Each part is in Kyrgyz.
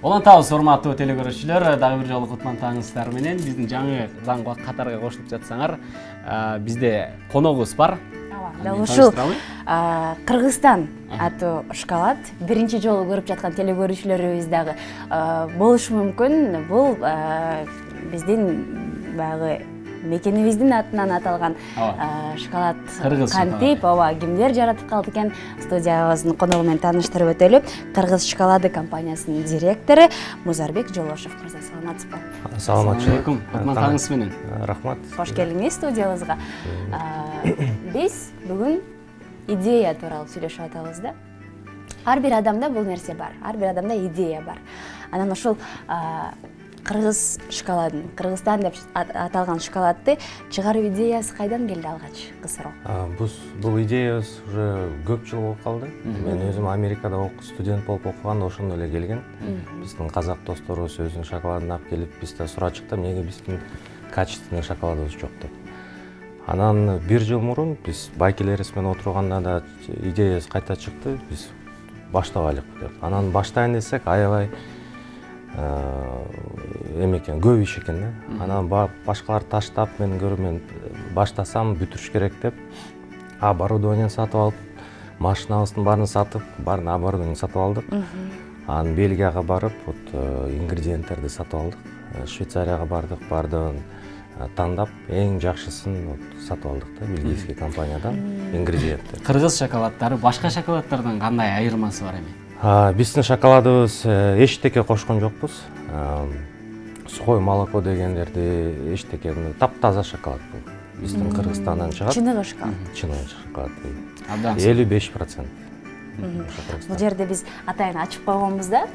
Улантабыз урматтуу телекөрүүчүлөр, дагы бир жолу кутман таңыңыздар менен биздин жаңы заңга катарга кошулуп жатсаңар, бизде коногубуз бар. Дал ушул Кыргызстан аттуу шоколад биринчи жолу көрүп жаткан телекөрүүчүлөрүбүз дагы болушу мүмкүн. Бул биздин баягы мекенибиздин атынан аталган шоколад кантип, кимдер жаратып калды экен? Студиябыздын коногу менен тааныштырып өтөлү. Кыргыз шоколады компаниясынын директору Музарбек Жолошов мырза, саламатсызбы? Саламатчылык алейкум. Кутман таңыңыз менен. Рахмат. Кош келиңиз студиябызга. Биз бүгүн идея тууралуу сүйлөшүп атабыз да. Ар бир адамда бул нерсе бар. Ар бир адамда идея бар. Анан ушул Кыргыз шоколадын, Кыргызстан деп аталган шоколадды чыгаруу идеясы кайдан келди алгач, кысыроо? Бул идеябыз уже көп жыл болуп калды. Мен өзүм Америкада студент болуп окуганда ошондо эле келген. Биздин казак досторубуз өзүнүн шоколадын алып келип, бизде сурачык да, эмнеге биздин качественный шоколадыбыз жок деп. Анан бир жыл мурун биз байкелерибиз менен отурганда да идеябыз кайта чыкты. Биз баштабайлык деп. Анан баштайын десек, аябай экен, көп иш экен да. Анан башкалар таштап, мен көрүп, мен баштасам бүтүрүш керек деп, оборудование сатып алып, машинабыздын баарын сатып, баарын оборудование сатып алдык. Анан Бельгияга барып, ингредиенттерди сатып алдык. Швейцарияга бардык, бардыгын тандап, эң жакшысын сатып алдык да, бельгийский компаниядан ингредиенттер. Кыргыз шоколаддары башка шоколаддардан кандай айырмасы бар эми? Биздин шоколадыбыз эчтеке кошкон жокпуз. Сухой молоко дегендерди эчтеке, таптаза шоколад бул. Биздин Кыргызстандан чыгат. Чыныгы шоколад. Чыныгы шоколад. 55%. Бул жерде биз атайын ачып койгонбуз да,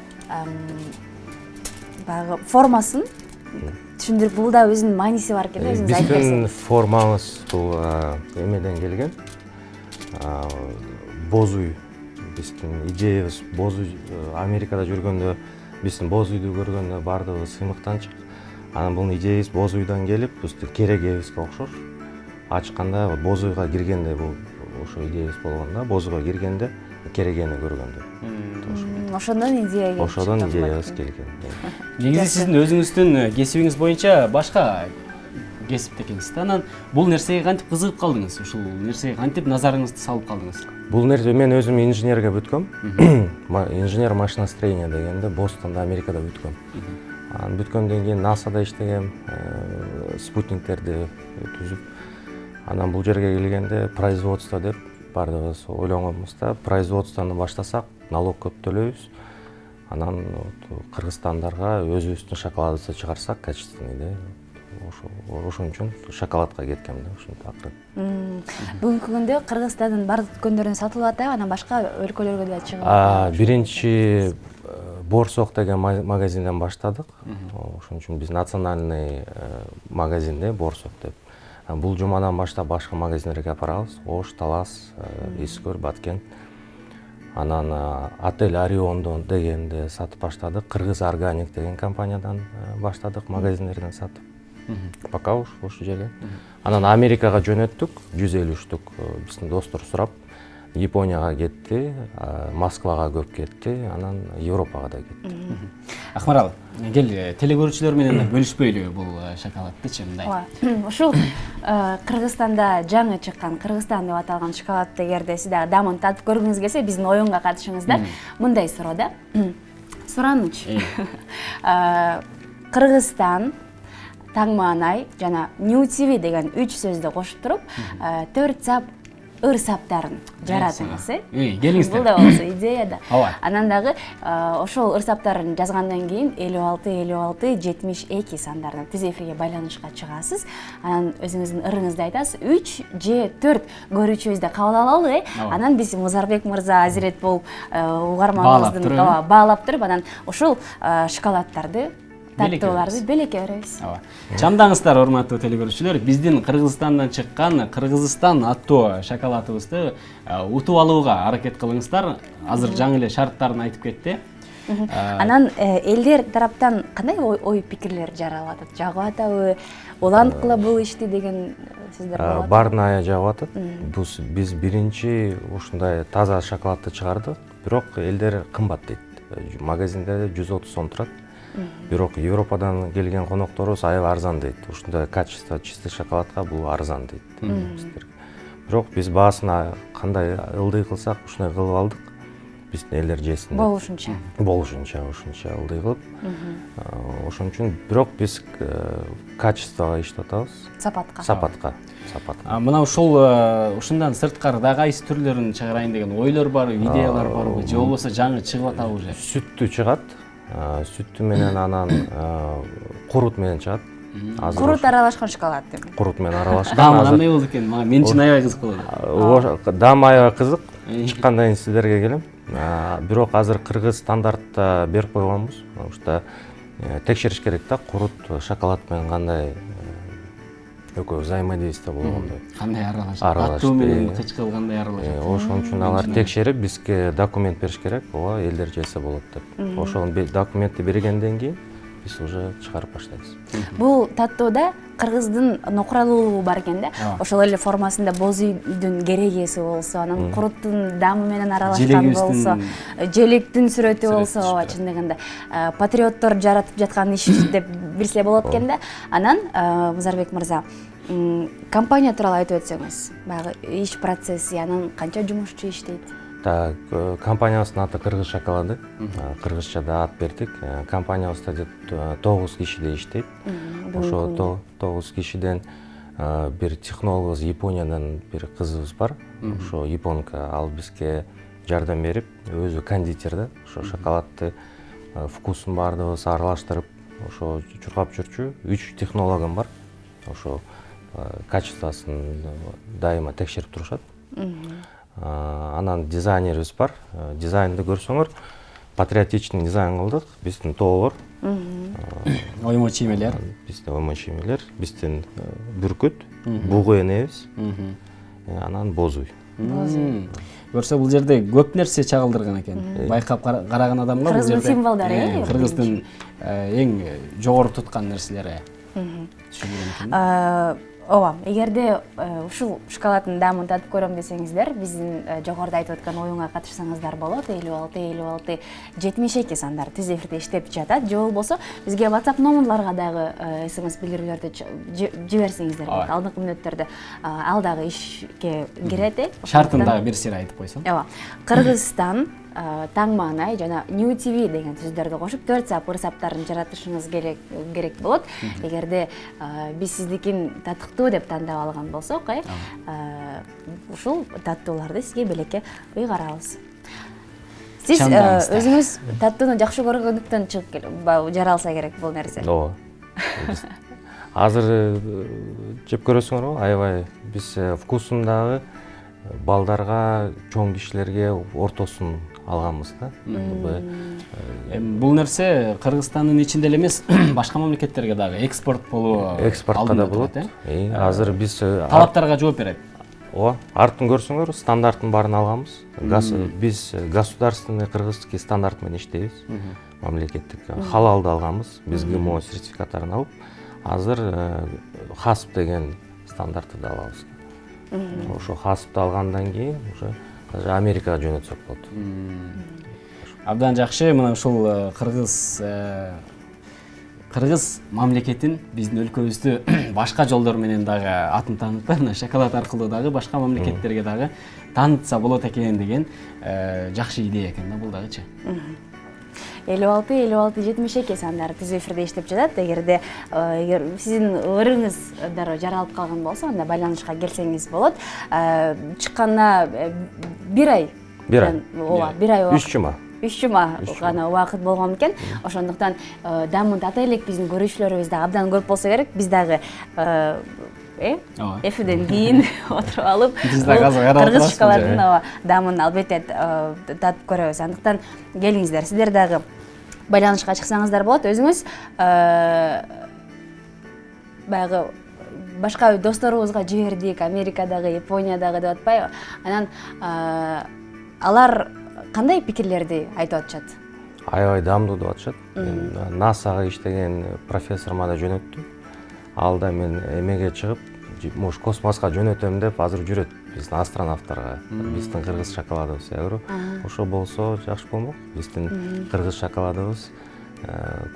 баягы формасын түшүндүрүп, бул да өзүнүн мааниси бар экен да, өзүңүз айтып берсеңиз. Биздин формабыз бул эмеден келген. Бозуй. Биздин идеябыз бозуй. Америкада жүргөндө биздин бозуйду көргөндө бардыгы сыймыктан чык. Анан бул идеябыз бозуйдан келип, биздин керегебизге окшош. Ачканда бозуйга киргенде бул ошо идеябыз болгон да, бозуйга киргенде керегени көргөндө. Ошондон идея келген. Ошондон идеябыз келген. Негизи сиздин өзүңүздүн кесибиңиз боюнча башка кесипте экенсиз да. Анан бул нерсеге кантип кызыгып калдыңыз? Ушул нерсеге кантип назарыңызды салып калдыңыз? Бул нерсе мен өзүм инженерге бүткөм. Инженер машиностроения дегенде Бостонда, Америкада бүткөм. Анан бүткөндөн кийин НАСАда иштегем, спутниктерди түзүп. Анан бул жерге келгенде производство деп бардыгыбыз ойлонгонбуз да, производствону баштасак налог көп төлөйбүз. Анан кыргызстандарга өзүбүздүн шоколадыбызды чыгарсак качественный да. Ошон үчүн шоколадка кеткем да, ушинтип акырын. Бүгүнкү күндө Кыргызстандын бардык дүкөндөрүндө сатылып атат, анан башка өлкөлөргө да чыгып атат. Биринчи Борсок деген магазинден баштадык. Ошон үчүн биз национальный магазинде Борсок деп. Бул жумадан баштап башка магазиндерге апарабыз. Ош, Талас, Искөр, Баткен. Анан отель Ориондон дегенде сатып баштадык. Кыргыз Органик деген компаниядан баштадык, магазиндерден сатып. Пока ошол жерде. Анан Америкага жөнөттүк, 150 штук биздин достор сурап, Японияга кетти, Москвага көп кетти, анан Европага да кетти. Акмарал, кел телекөрүүчүлөр менен бөлүшпөйлү бул шоколаддычы мындай. Ушул Кыргызстанда жаңы чыккан Кыргызстан деп аталган шоколадды эгерде сиз дагы дамын татып көргүңүз келсе, биздин оюнга катышыңыздар. Мындай суроо да. Суранычы. Кыргызстан, Таңмаанай жана New TV деген 3 сөздү кошуп туруп, 4 сап ыр саптарын жаратыңыз, келиңиздер. Бул да болсо идея да. Анан дагы ошол ыр саптарын жазгандан кийин 56-56-72 сандарынан түз эфирге байланышка чыгасыз. Анан өзүңүздүн ырыңызды айтасыз. 3 же 4 көрүүчүбүз да кабыл алалы. Анан биз Музарбек мырза азирет болуп угарманыбыздын баалап туруп, анан ошол шоколаддарды таттууларды белекке беребиз. Чамдаңыздар, урматтуу телекөрүүчүлөр, биздин Кыргызстандан чыккан Кыргызстан аттуу шоколадыбызды утуп алууга аракет кылыңыздар. Азыр жаңы эле шарттарын айтып кетти. Анан элдер тараптан кандай ой пикирлер жаралып атат? Жагып атабы? Уланткыла бул ишти деген сөздөр болот. Баарына жагып атат. Биз биринчи ушундай таза шоколадды чыгардык, бирок элдер кымбат дейт. магазинде 130 сом турат. Бирок Европадан келген конокторубуз аябай арзан дейт. Ушундай качество чистый шоколадка бул арзан дейт. Бирок биз баасын кандай ылдый кылсак ушундай кылып алдык. Биздин элдер жесин. Болушунча Ушунча ылдый кылып. Ошон үчүн бирок биз качествого иштеп атабыз. Сапатка. Мына ушул ушундан сырткары дагы кайсы түрлөрүн чыгарайын деген ойлор барбы, идеялар барбы, же болбосо жаңы чыгып атабы уже? Сүттү чыгат. Сүттү менен анан курут менен чыгат. курут аралашкан шоколад деп. Курут менен аралашкан. Даамы кандай болду экен? Мен үчүн аябай кызык болду. Даамы аябай кызык. Чыккандан кийин сиздерге келем. Бирок азыр кыргыз стандартта берип койгонбуз. Потому что текшериш керек да, курут шоколад менен кандай экөө взаимодействие болгондой. Кандай аралашат? Аттуу менен кычкыл кандай аралашат? Ошон үчүн алар текшерип бизге документ бериш керек. Ооба, элдер жесе болот деп. Ошол документти бергенден кийин биз уже чыгарып баштайбыз. Бул таттоодо кыргыздын нокуралуулугу бар экен да. Ошол эле формасында боз үйдүн керегеси болсо, анан куруттун даамы менен аралашкан болсо, желектин сүрөтү болсо, ооба, чындыгында патриоттор жаратып жаткан иш деп билсе болот экен да. Анан Музарбек мырза, компания тууралуу айтып өтсөңүз, баягы иш процесси, анан канча жумушчу иштейт? Так, компаниябыздын аты Кыргыз шоколады. Кыргызча да ат бердик. Компаниябызда 9 кишидей иштейт. Ошо 9 кишиден бир технологубуз Япониядан бир кызыбыз бар. Ошо японка, ал бизге жардам берип, өзү кондитер да. Ошо шоколадты вкусун баардыгыбыз аралаштырып, ошо чуркап жүрчү. 3 технологом бар. Ошо качествосын дайыма текшерип турушат. Анан дизайнерибиз бар. Дизайнды көрсөңөр, патриотичный дизайн кылдык. Биздин тоолор, оймо чиймелер, биздин бүркүт, бугу энебиз, анан боз үй. Көрсө бул жерде көп нерсе чагылдырган экен. Байкап караган адамга бул жерде Кыргыздын символдору, Кыргыздын эң жогору туткан нерселери. Ооба, эгерде ушул шоколаддын даамын татып көрөм десеңиздер, биздин жогоруда айтып өткөн оюнга катышсаңыздар болот. 56-56-72 сандар түз эфирде иштеп жатат. Же болбосо бизге WhatsApp номерларга дагы СМС билдирүүлөрдү жиберсеңиздер болот. Алдыңкы мүнөттөрдө ал дагы ишке кирет. Шартын дагы бир сыйра айтып койсоң. Ооба. Кыргызстан Таңмаанай жана New TV деген сөздөрдү кошуп 4 сап ырсаптарын жаратышыңыз керек болот. Эгерде биз сиздикин татыктуу деп тандап алган болсок, ушул таттууларды сизге белекке ыйгарабыз. Сиз өзүңүз таттууну жакшы көргөндүктөн чыгып жаралса керек бул нерсе. Ооба. Азыр жеп көрөсүңөр, аябай биз вкусун дагы балдарга, чоң кишилерге ортосун алганбыз да. Бул нерсе Кыргызстандын ичинде эле эмес, башка мамлекеттерге дагы экспорт болуу, экспортко да болот. Азыр биз талаптарга жооп берет. Ооба, артын көрсөңөр, стандарттын баарын алганбыз. Биз государственный кыргызский стандарт менен иштейбиз. Мамлекеттик халалды алганбыз. Биз ГМО сертификаттарын алып, азыр ХАСП деген стандартты да алабыз. Ошо ХАСПты алгандан кийин уже Америкага жөнөтсөк болот. Абдан жакшы. Мына ушул кыргыз мамлекетин, биздин өлкөбүздү башка жолдор менен дагы атын таанытпай, шоколад аркылуу дагы башка мамлекеттерге дагы таанытса болот экен деген жакшы идея экен да бул дагычы. 56-56-72 сандары түз эфирде иштеп жатат. Эгер сиздин ырыңыз дароо жаралып калган болсо, анда байланышка келсеңиз болот. Чыкканына бир ай. Ооба, бир ай. 3 жума. 3 жума гана убакыт болгон экен. Ошондуктан даамын тата элек, биздин көрүүчүлөрүбүз дагы абдан көп болсо керек. Биз дагы эфирден кийин отуруп алып, кыргыз шоколадынын даамын албетте татып көрөбүз. Андыктан келиңиздер, сиздер дагы байланышка чыксаңыздар болот. Өзүңүз баягы башка досторубузга жибердик, Америкадагы, Япониядагы деп атпайбы? Анан алар кандай пикирлерди айтып атышат? Аябай даамдуу деп атышат. НАСАга иштеген профессорума да жөнөттүм. Ал да мен эмеге чыгып, космоска жөнөтөм деп азыр жүрөт. биздин астронавттарга биздин кыргыз шоколадыбыз эгер ошо болсо жакшы болмок. Биздин кыргыз шоколадыбыз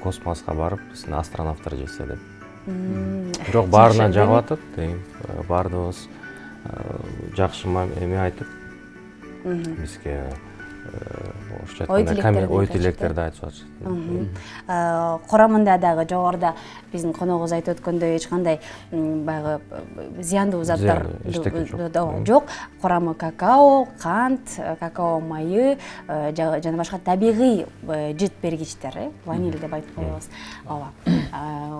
космоска барып биздин астронавттар жесе деп. Бирок баарына жагып атат, баардыгыбыз жакшы эме айтып бизге ой тилектерди айтып атышат. Курамында дагы жогоруда биздин коногубуз айтып өткөндөй эч кандай баягы зыяндуу заттар жок. Курамы какао, кант, какао майы жана башка табигый жыт бергичтер, ваниль деп айтып коебуз. Ооба.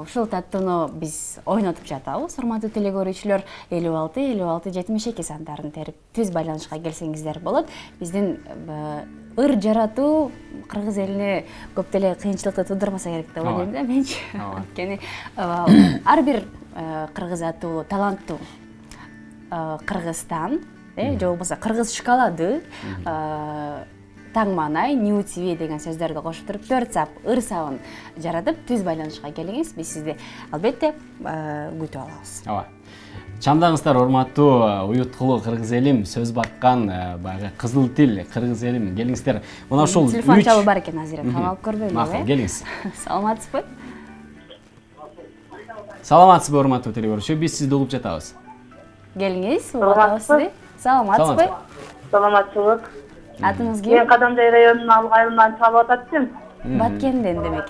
Ушул таттууну биз ойнотуп жатабыз. Урматтуу теле көрүүчүлөр, 56-56-72 сандарын терип түз байланышка келсеңиздер болот. Биздин ыр жаратуу кыргыз элине көп деле кыйынчылыкты туудурмаса керек деп ойлойм да менчи. Анткени ар бир кыргыз аттуу таланттуу Кыргызстан, же болбосо кыргыз шоколады, таңманай, New TV деген сөздөрдү кошуп туруп 4 сап ыр сабын жаратып түз байланышка келиңиз. Биз сизди албетте күтүп алабыз. Ооба. Чамдаңыздар урматтуу уюткулуу кыргыз элим, сөз баккан баягы кызыл тил кыргыз элим, келиңиздер. Мына ушул телефон чалуу бар экен азыр, кабыл көрбөйлү. Макул, келиңиз. Саламатсызбы? Саламатсызбы урматтуу теле көрүүчү, биз сизди угуп жатабыз. Келиңиз, угуп атабыз сизди. Саламатсызбы? Саламатчылык. Атыңыз Мен ким? Кадамжай районунун Алгайылынан чалып ататчым. Баткенден демек,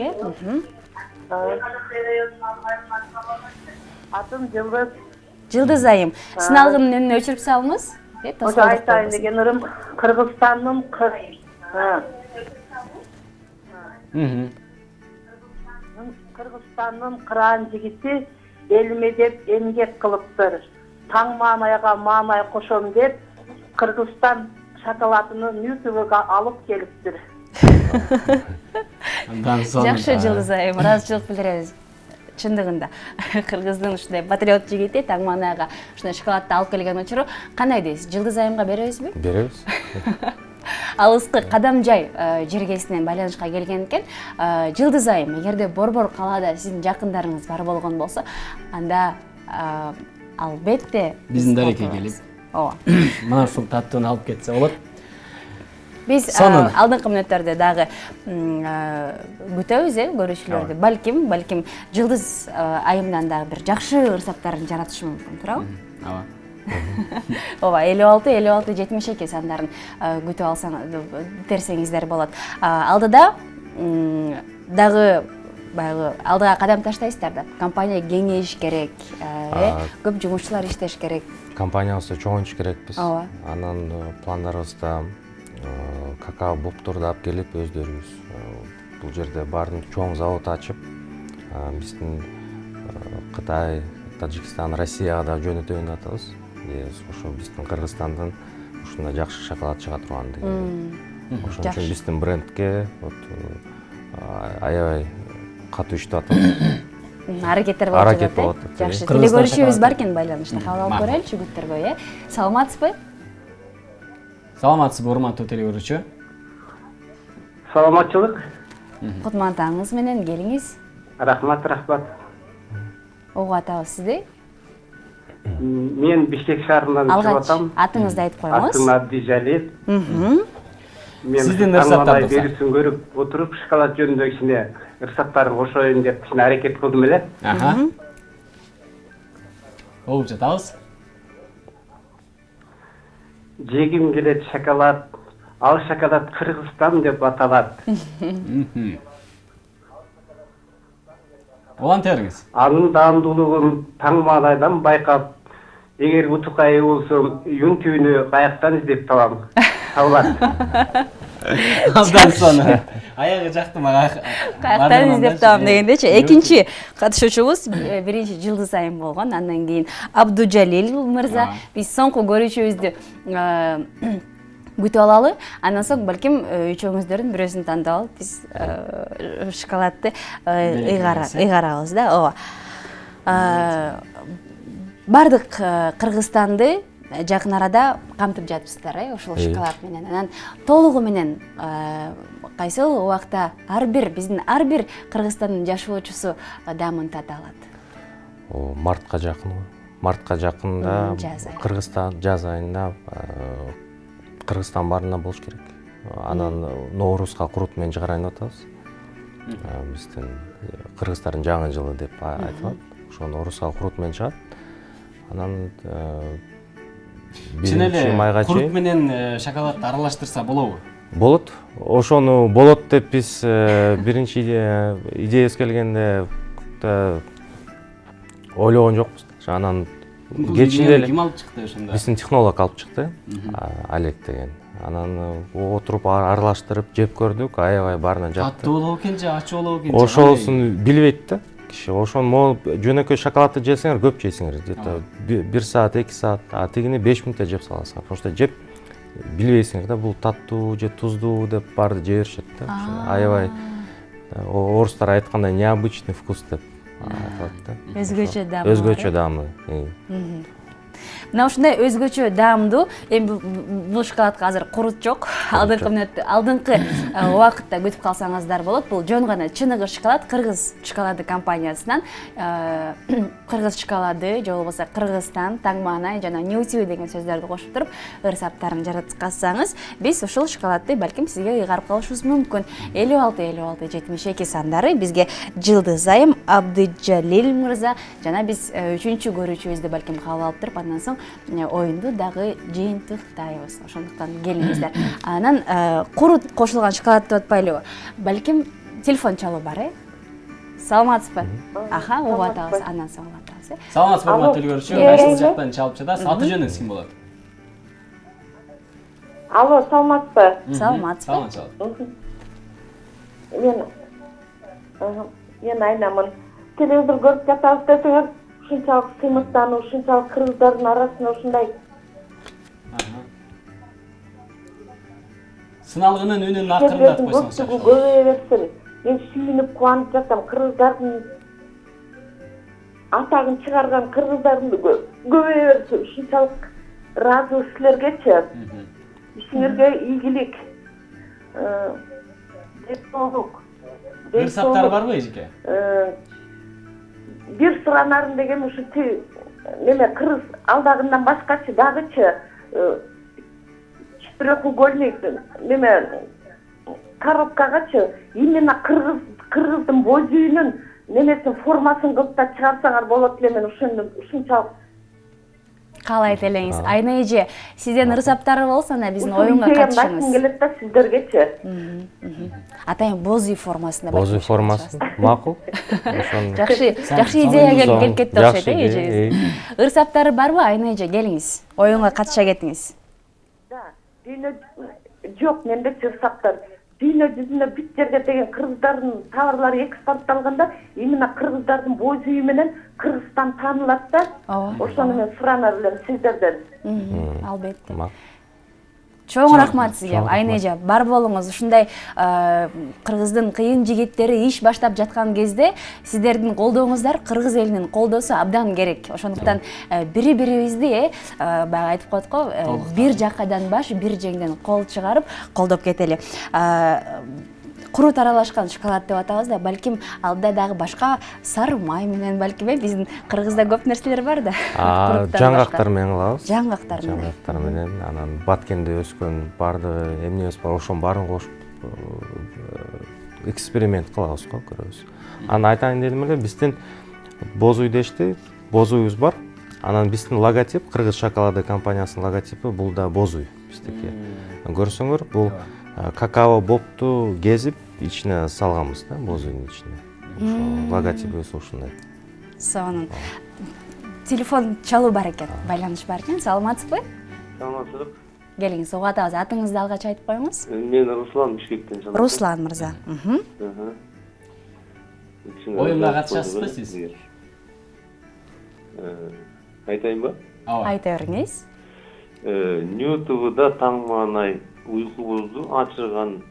Атым Жылдыз. Жылдыз айым. Сыналгынын өнүнө өчүрүп салыңыз. Ошо айтайын деген ырым Кыргызстандын Кыргызстандын кыраан жигити элиме деп эмгек кылыптыр. Таң маанайга маанай кошом деп Кыргызстан шоколадын ютубга алып келиптир. Жакшы Жылдыз айым, ыраазычылык билдиребиз. Чындыгында кыргыздын ушундай патриот жигити таң маанайга ушундай шоколадды алып келген учуру кандай дейсиз? Жылдыз айымга беребизби? Беребиз. Алыскы Кадамжай жергесинен байланышка келген экен. Жылдыз айым, эгерде Борбор калаада сиздин жакындарыңыз бар болгон болсо, анда албетте Биздин дарекке келип. Ооба. Мына ушул таттууну алып кетсе болот. Биз алдыңкы мүнөттөрдө дагы күтөбүз, көрүүчүлөрдү. Балким Жылдыз айымдан дагы бир жакшы ырсаптарын жаратышы мүмкүн, туурабы? Ооба. Ооба, 56-56-72 сандарын күтүп терсеңиздер болот. Алдыда дагы баягы алдыга кадам таштайсыздар да. Компания кеңейиш керек, көп жумушчулар иштеш керек. Компаниябызды чоңойтуш керекпиз. Ооба. Анан пландарыбызда какао бобторду алып келип өздөрүбүз бул жерде баарын чоң завод ачып, биздин Кытай, Тажикстан, Россияга да жөнөтөйүн атабыз. Ошо биздин Кыргызстандын ушундай жакшы шоколад чыга турган деген. Ошон үчүн биздин брендке аябай катуу иштеп атат. Аракеттер болуп жатат. Жакшы. Теле көрүүчүбүз бар экен байланышта. Кабыл алып көрөлүчү күттөрбөй, Саламатсызбы? Саламатсызбы урматтуу теле көрүүчү? Саламатчылык. Кутмантаңыз менен келиңиз. Рахмат. Угуп атабыз сизди. Мен Бишкек шаарынан чыгып атам. Атыңызды айтып коюңуз. Атым Абдижалил. Мен Сиздин ырсаттарыңыз берүүсүн көрүп отуруп шоколад жөнүндө кичине ырсаттарын кошоюн деп кичине аракет кылдым эле. Угуп жатабыз. Жегим келет шоколад. Ал шоколад Кыргызстан деп аталат. Волонтериңиз. Анын даамдуулугун таң маанайдан байкап, эгер утукка ээ болсом, юн түбүнү каяктан издеп табам. Табылат. Абдан соны. Аягы жакты мага. Каяктан издеп табам дегендечи. Экинчи катышуучубуз биринчи Жылдыз айым болгон. Андан кийин Абдужалил мырза. Биз соңку көрүүчүбүздү күтүп алалы. Андан соң балким үчөөңүздөрдүн бирөөсүн тандап алып биз шоколадды ыйгарабыз да. Ооба. Бардык Кыргызстанды жакын арада камтып жатыпсыздар, ошол шоколад менен. Анан толугу менен кайсыл убакта биздин ар бир Кыргызстандын жашоочусу даамын тата алат? Мартка жакын. мартка жакында жаз айы. Кыргызстан жаз айында Кыргызстан баарында болуш керек. Анан Ноорузга курут менен чыгарайын деп атабыз. Биздин кыргыздардын жаңы жылы деп айтылат. Ошо Ноорузга курут менен чыгат. Анан чын эле майга курут чейин менен шоколадты аралаштырса болобу? болот. Ошону болот деп биз биринчи идеясы келгенде ойлогон жокпуз. Анан кечинде эле ким алып чыкты ошондо? биздин технолог алып чыкты, Олег деген. Анан отуруп аралаштырып жеп көрдүк, аябай баарына жакты. Таттуу болобу экен же ачуу болобу экен? Ошоосун билбейт да киши. Ошону могу жөнөкөй шоколадты жесеңер көп жейсиңер. Где-то 1 саат, 2 саат, а тигини 5 минутта жеп саласыңар. Потому что жеп билбейсиңер да, бул таттуу же туздуу деп баарды жей беришет да. Аябай орустар айткандай необычный вкус деп айтылат да. Өзгөчө даамы. Өзгөчө даамы. Мына ушундай өзгөчө даамдуу, эми бул шоколадка азыр курут жок. Алдыңкы убакытта күтүп калсаңыздар болот. Бул жөн гана чыныгы шоколад, Кыргыз шоколады компаниясынан. Кыргыз шоколады же болбосо Кыргызстан, Таңмаанай жана Ньютиви деген сөздөрдү кошуп туруп, ырсаптарын жараткансаңыз, биз ушул шоколадты балким сизге ыйгарып калышыбыз мүмкүн. 56-56-72 сандары бизге Жылдыз айым, Абдыжалил мырза жана биз 3-чү көрүүчүбүздү балким кабыл алып туруп, андан соң оюнду дагы жыйынтыктайбыз. Ошондуктан келиңиздер. Анан курут кошулган шоколад деп атпайлыбы? Балким телефон чалуу бар, Саламатсызбы? Аха, угуп атабыз, андан соң угуп атабыз. Саламатсызбы, урматтуу көрүүчү. Кайсы жактан чалып жатасыз? Аты жөнүңүз ким болот? Алло, саламатсызбы? Саламатсызбы? Мен айнамын. Телевизор көрүп жатабыз десеңер, ушунчалык сыймыктануу, ушунчалык кыргыздардын арасында ушундай. Сыналгынын үнүн акырындатып койсоңуз. Көбөйө берсин. Мен сүйүнүп кубанып жатам. Кыргыздардын атагын чыгарган кыргыздардын көбөйө берсин. Ушунчалык ыраазыбыз силергечи. Ишиңерге ийгилик. Денсаулык. Ырсаптар барбы эжеке? Бир сұранарым деген ушу неме кыргыз алдагындан башкачы дагычы четырехугольник неме коробкагачы именно кыргыздын бой жүзүнүн немесин формасын кылып да чыгарсаңар болот эле. Мен ушунчалык Каалайт элеңиз. Айна эже, сизден ырсаптары болсо, ана биздин оюнга катышыңыз. келет да сиздергечи. Атайын бозүй формасында. Бозүй формасы макул. Жакшы идея келип кетти окшойт эже. Ырсаптары барбы, Айна эже, келиңиз. Оюнга катыша кетиңиз. Да, дүйнө жок, менде ырсаптар. Дүйнө жүзүнө бүт жерге деген кыргыздардын товарлары экспортталганда, именно кыргыздардын бой жүзү менен Кыргызстан таанылат да. Ошону мен суранар элем сиздерден. Албетте. Чоң рахмат сизге, Айна эже. Бар болуңуз. Ушундай кыргыздын кыйын жигиттери иш баштап жаткан кезде сиздердин колдооңуздар кыргыз элинин колдоосу абдан керек. Ошондуктан бири-бирибизди баягы айтып коет го, бир жакадан баш, бир жеңден кол чыгарып колдоп кетели. Курут аралашкан шоколад деп атабыз да, балким алда дагы башка сары май менен балким биздин Кыргызда көп нерселер бар да. Жаңгактар менен кылабыз. Жаңгактар менен, анан Баткенде өскөн барды эмнебиз бар, ошонун баарын кошуп эксперимент кылабыз го, көрөбүз. Анан айтайын дедим эле, биздин Бозуй дешти, Бозуйубуз бар. Анан биздин логотип, Кыргыз шоколады компаниясынын логотипи бул да Бозуй биздики. Көрсөңөр, бул какао бопту кезип ичине салганбыз да, Бозуйдун ичине. Ошо логотипибиз ушундай. Сонун. Телефон чалуу бар экен, байланыш бар экен. Саламатсызбы? Саламатсызбы. Келиңиз, угуп атабыз. Атыңызды алгач айтып коюңуз. Мен Руслан Бишкектен чалам. Руслан мырза. Оюнга катышасызбы сиз? Айтайынбы? Айта бериңиз. Ньютвда Таңмаанай уйкубузду ачырган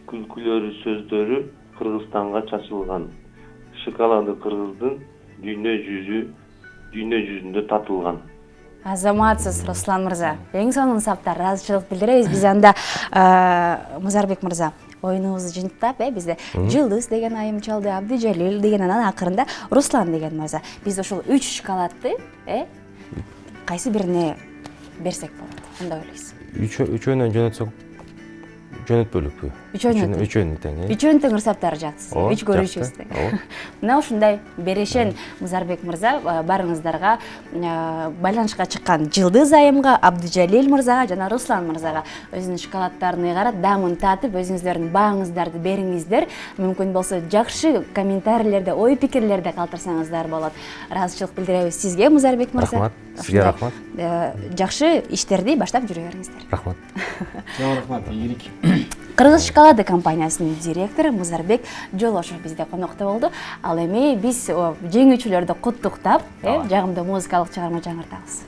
күлкүлөрү сөздөрү Кыргызстанга чачылган. Шоколады кыргыздын дүйнө жүзүндө татылган. Азаматсыз, Руслан мырза. Эң сонун саптар, ыраазычылык билдиребиз. Биз анда Музарбек мырза оюнубузду жыйынтап, бизде Жылдыз деген айым чалды, Абдыжалил деген, анан акырында Руслан деген мырза. Биз ушул 3 шоколадты кайсы бирине берсек болот? Кандай ойлойсуз? Үчөөнөн жөнөтсөк жөнөтпөлүкпү? Үчөөнү тең. Үчөөнүн тең ырсаптары жакты. Ооба, Үч көрүүчүбүз жакты. тең. Мына ушундай берешен Музарбек мырза барыңыздарга байланышка чыккан Жылдыз айымга, Абдыжалил мырзага жана Руслан мырзага өзүнүн шоколаддарын ыйгарат, даамын татып, өзүңүздөрдүн бааңыздарды бериңиздер. Мүмкүн болсо жакшы комментарийлерде, ой пикирлерде калтырсаңыздар болот. Ыраазычылык билдиребиз сизге, Музарбек мырза. Рахмат. Сизге рахмат. Жакшы иштерди баштап жүрө бериңиздер. Рахмат. Чоң рахмат, ийгилик. Кыргыз шоколады компаниясынын директору Музарбек Жолошов бизде конокто болду. Ал эми биз жеңүүчүлөрдү куттуктап, жагымдуу музыкалык чыгарма жаңыртабыз.